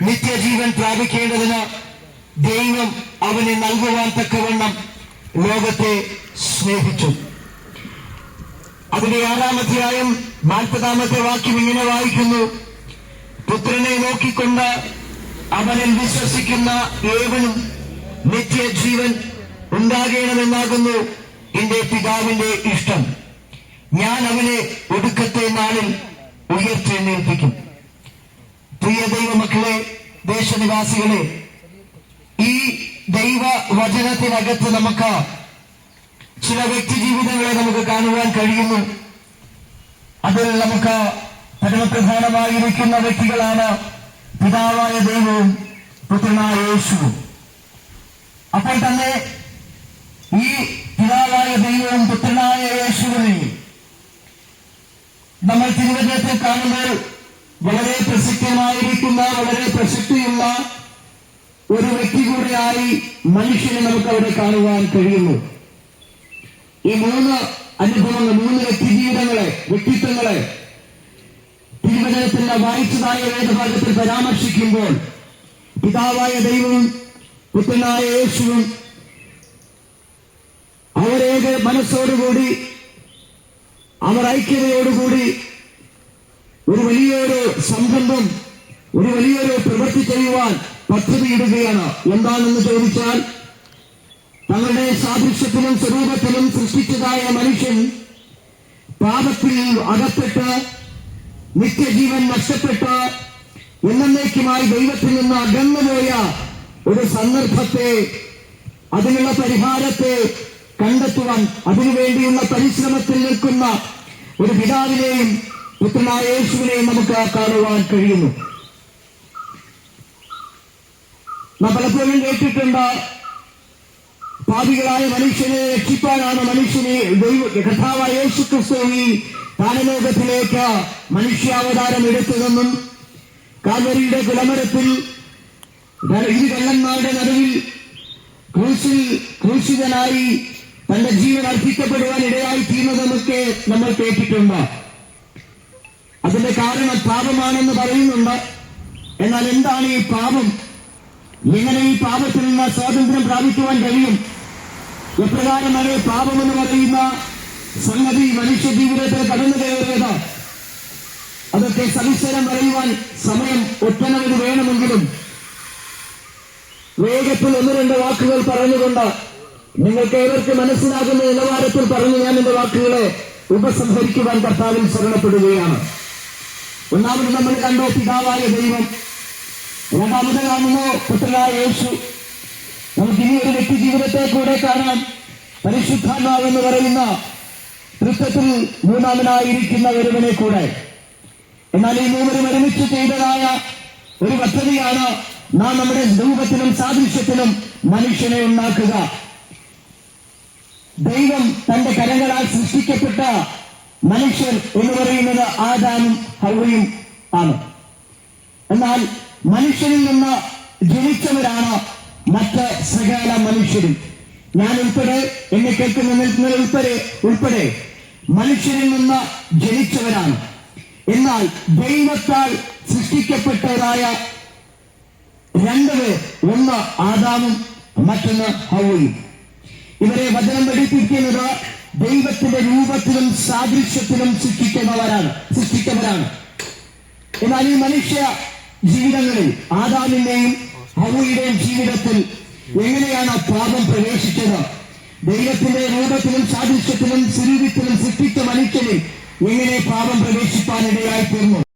നിത്യജീവൻ പ്രാപിക്കേണ്ടതിന് ദൈവം അവനെ നൽകുവാൻ തക്കവണ്ണം ലോകത്തെ സ്നേഹിച്ചു. അതിന്റെ 6-ാം അധ്യായം 40-ാമത്തെ വാക്യം ഇങ്ങനെ വായിക്കുന്നു: പുത്രനെ നോക്കിക്കൊണ്ട് അവനിൽ വിശ്വസിക്കുന്ന ഏവനും നിത്യജീവൻ ഉണ്ടാകണമെന്നാകുന്നു എന്റെ പിതാവിന്റെ ഇഷ്ടം. ഞാൻ അവനെ ഒടുക്കത്തെ നാളിൽ ഉയർത്തെഴുന്നേൽപ്പിക്കും. പ്രിയ ദൈവമക്കളെ, ദേശനിവാസികളെ, ഈ ദൈവവചനത്തിനകത്ത് നമുക്ക് ചില വ്യക്തി ജീവിതങ്ങളെ നമുക്ക് കാണുവാൻ കഴിയുന്നു. അതിൽ നമുക്ക് പരമപ്രധാനമായിരിക്കുന്ന വ്യക്തികളാണ് പിതാവായ ദൈവവും പുത്രനായ യേശുവും. അപ്പോൾ തന്നെ ഈ പിതാവായ ദൈവവും പുത്രനായ യേശുവിനെ നമ്മൾ തിരുവചനത്തിൽ കാണുമ്പോൾ വളരെ പ്രസക്തമായിരിക്കുന്ന, വളരെ പ്രസക്തിയുള്ള ഒരു വ്യക്തി കൂടെയായി മനുഷ്യനെ നമുക്ക് അവിടെ കാണുവാൻ കഴിയുന്നു. ഈ 3 അനുഭവങ്ങൾ, 3 വ്യക്തിത്വങ്ങളെ തിരുവചനത്തിൽ വായിച്ചതായ വേദഭാഗത്തിൽ പരാമർശിക്കുമ്പോൾ പിതാവായ ദൈവവും പുത്രനായ യേശുവും അവരേക മനസ്സോടുകൂടി, അവർ ഐക്യതയോടുകൂടി ഒരു വലിയൊരു സംരംഭം, ഒരു വലിയൊരു പ്രവൃത്തി ചെയ്യുവാൻ പദ്ധതിയിടുകയാണ്. എന്താണെന്ന് ചോദിച്ചാൽ, തങ്ങളുടെ സാദൃശ്യത്തിലും സ്വരൂപത്തിലും സൃഷ്ടിച്ചതായ മനുഷ്യൻ പാപത്തിൽ അകപ്പെട്ട് നിത്യജീവൻ നഷ്ടപ്പെട്ട് എന്നേക്കുമായി ദൈവത്തിൽ നിന്ന് അകന്നുപോയ ഒരു സന്ദർഭത്തെ, അതിനുള്ള പരിഹാരത്തെ കണ്ടെത്തുവാൻ അതിനുവേണ്ടിയുള്ള പരിശ്രമത്തിൽ നിൽക്കുന്ന ഒരു പിതാവിനെയും പുത്രനായ യേശുവിനെയും നമുക്ക് കാണുവാൻ കഴിയുന്നു. നാം പലപ്പോഴും കേട്ടിട്ടുണ്ട്, പാപികളായ മനുഷ്യനെ രക്ഷിക്കാനാണ് കർത്താവായ യേശു ക്രിസ്തു ഈ താനലോകത്തിലേക്ക് മനുഷ്യാവതാരം എടുത്തതെന്നും, കാൽവരിയുടെ കുലമരത്തിൽ കള്ളന്മാരുടെ നടുവിൽ ക്രൂശിതനായി തന്റെ ജീവൻ അർപ്പിക്കപ്പെടുവാൻ ഇടയായി തീർന്നതെന്നൊക്കെ നമ്മൾ കേട്ടിട്ടുണ്ട്. അതിന്റെ കാരണം പാപമാണെന്ന് പറയുന്നുണ്ട്. എന്നാൽ എന്താണ് ഈ പാപം? എങ്ങനെ ഈ പാപത്തിൽ നിന്ന് സ്വാതന്ത്ര്യം പ്രാപിക്കുവാൻ കഴിയും? എപ്രകാരമാണ് പാപമെന്ന് പറയുന്ന സംഗതി മനുഷ്യ ജീവിതത്തിൽ കടന്നു കയറിയത്? അതൊക്കെ സവിസ്തരം പറയുവാൻ സമയം ഒട്ടനവധി വേണമെങ്കിലും വേഗത്തിൽ 1-2 വാക്കുകൾ പറഞ്ഞുകൊണ്ട് നിങ്ങൾക്ക് ഏവർക്ക് മനസ്സിലാകുന്ന നിലവാരത്തിൽ പറഞ്ഞ് ഞാൻ എന്റെ വാക്കുകളെ ഉപസംഹരിക്കുവാൻ കർത്താവിൽ ശരണപ്പെടുകയാണ്. ഒന്നാമത് നമ്മൾ കണ്ടു പിതാവായ ദൈവം, രണ്ടാമത് കാണുന്നു പുത്രനായ യേശു. നമുക്കിനി ഒരു വ്യക്തി ജീവിതത്തെ കൂടെ കാണാം, പരിശുദ്ധാത്മാവെന്ന് പറയുന്ന തൃത്വത്തിൽ 3-മനായിരിക്കുന്ന ഒരുവനെ കൂടെ. എന്നാൽ ഈ 3 ഒരുമിച്ച് ചെയ്തതായ ഒരു പദ്ധതിയാണ് നാം നമ്മുടെ രൂപത്തിലും സാദൃശ്യത്തിലും മനുഷ്യനെ ഉണ്ടാക്കുക. ദൈവം തന്റെ കരങ്ങളാൽ സൃഷ്ടിക്കപ്പെട്ട മനുഷ്യർ എന്ന് പറയുന്നത് ആദാമും ഹവ്വയും ആണ്. എന്നാൽ മനുഷ്യനിൽ നിന്ന് ജനിച്ചവരാണ് മറ്റ് സകല മനുഷ്യരും. ഞാൻ ഉൾപ്പെടെ, എന്നെ കേൾക്കുന്ന ഉൾപ്പെടെ മനുഷ്യരിൽ നിന്ന് ജനിച്ചവരാണ്. എന്നാൽ ദൈവത്താൽ സൃഷ്ടിക്കപ്പെട്ടവരായ 2 പേർ, ഒന്ന് ആദാമും മറ്റൊന്ന് ഹവ്വയും. ഇവരെ വചനം പഠിപ്പിക്കുന്നത് ദൈവത്തിന്റെ രൂപത്തിലും സാദൃശ്യത്തിലും സൃഷ്ടിച്ചവരാണ്. എന്നാൽ ഈ മനുഷ്യ ജീവിതങ്ങളിൽ ആദാമിന്റെയും ഹവ്വയുടെയും ജീവിതത്തിൽ എങ്ങനെയാണ് പാപം പ്രവേശിച്ചത്? ദൈവത്തിന്റെ രൂപത്തിലും സാദൃശ്യത്തിലും സ്വരൂപത്തിലും സൃഷ്ടിച്ച മനുഷ്യന് എങ്ങനെ പാപം പ്രവേശിപ്പാനിടയായി തീർന്നു?